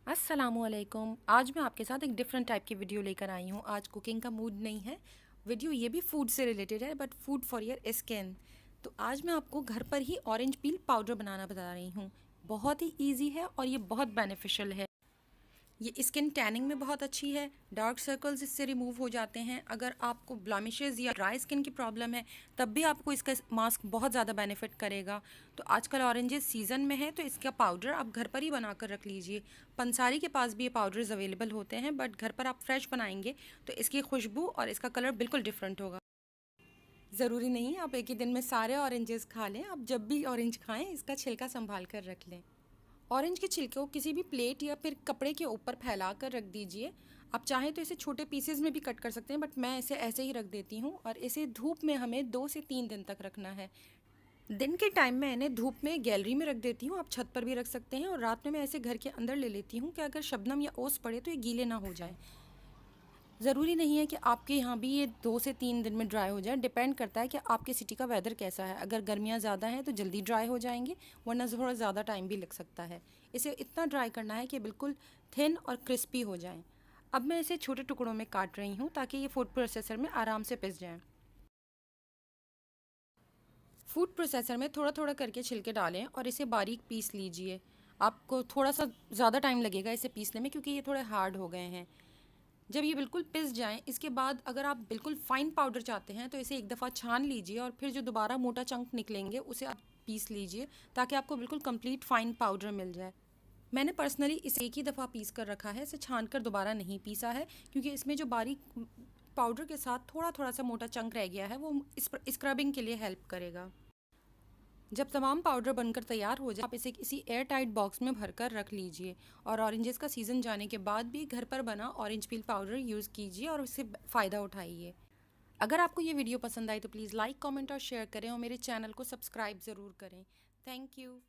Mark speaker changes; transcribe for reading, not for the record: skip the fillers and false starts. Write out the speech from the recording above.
Speaker 1: अस्सलामुअलैकुम। आज मैं आपके साथ एक डिफरेंट टाइप की वीडियो लेकर आई हूँ। आज कुकिंग का मूड नहीं है। वीडियो ये भी फूड से रिलेटेड है, but food for your skin. तो आज मैं आपको घर पर ही ऑरेंज पील पाउडर बनाना बता रही हूँ। बहुत ही ईजी है और ये बहुत बेनिफिशियल है। ये स्किन टैनिंग में बहुत अच्छी है। डार्क सर्कल्स इससे रिमूव हो जाते हैं। अगर आपको ब्लॉमिशेस या ड्राई स्किन की प्रॉब्लम है तब भी आपको इसका मास्क बहुत ज़्यादा बेनिफिट करेगा। तो आजकल ऑरेंजेस सीज़न में है तो इसका पाउडर आप घर पर ही बना कर रख लीजिए। पंसारी के पास भी ये पाउडर्स अवेलेबल होते हैं, बट घर पर आप फ्रेश बनाएंगे तो इसकी खुशबू और इसका कलर बिल्कुल डिफरेंट होगा। ज़रूरी नहीं आप एक ही दिन में सारे ऑरेंजेस खा लें। आप जब भी ऑरेंज खाएं इसका छिलका संभाल कर रख लें। ऑरेंज के छिलके को किसी भी प्लेट या फिर कपड़े के ऊपर फैला कर रख दीजिए। आप चाहें तो इसे छोटे पीसेस में भी कट कर सकते हैं, बट मैं इसे ऐसे ही रख देती हूँ। और इसे धूप में हमें 2 से 3 दिन तक रखना है। दिन के टाइम में इन्हें धूप में गैलरी में रख देती हूँ। आप छत पर भी रख सकते हैं। और रात में मैं इसे घर के अंदर ले लेती हूँ कि अगर शबनम या ओस पड़े तो ये गीले ना हो जाए। ज़रूरी नहीं है कि आपके यहाँ भी ये 2 से 3 दिन में ड्राई हो जाए। डिपेंड करता है कि आपके सिटी का वेदर कैसा है। अगर गर्मियाँ ज़्यादा हैं तो जल्दी ड्राई हो जाएंगे, वरना थोड़ा ज़्यादा टाइम भी लग सकता है। इसे इतना ड्राई करना है कि बिल्कुल थिन और क्रिस्पी हो जाए। अब मैं इसे छोटे टुकड़ों में काट रही हूँ ताकि ये फूड प्रोसेसर में आराम से पिस जाए। फूड प्रोसेसर में थोड़ा थोड़ा करके छिलके डालें और इसे बारीक पीस लीजिए। आपको थोड़ा सा ज़्यादा टाइम लगेगा इसे पीसने में, क्योंकि ये थोड़े हार्ड हो गए हैं। जब ये बिल्कुल पिस जाएँ, इसके बाद अगर आप बिल्कुल फ़ाइन पाउडर चाहते हैं तो इसे एक दफ़ा छान लीजिए और फिर जो दोबारा मोटा चंक निकलेंगे उसे आप पीस लीजिए, ताकि आपको बिल्कुल कंप्लीट फ़ाइन पाउडर मिल जाए। मैंने पर्सनली इसे एक ही दफ़ा पीस कर रखा है, इसे छान कर दोबारा नहीं पीसा है, क्योंकि इसमें जो बारीक पाउडर के साथ थोड़ा थोड़ा सा मोटा चंक रह गया है वो स्क्रबिंग के लिए हेल्प करेगा। जब तमाम पाउडर बनकर तैयार हो जाए आप इसे किसी एयर टाइट बॉक्स में भरकर रख लीजिए। और ऑरेंजेस का सीज़न जाने के बाद भी घर पर बना ऑरेंज पील पाउडर यूज़ कीजिए और उससे फ़ायदा उठाइए। अगर आपको ये वीडियो पसंद आई तो प्लीज़ लाइक, कमेंट और शेयर करें और मेरे चैनल को सब्सक्राइब ज़रूर करें। Thank you.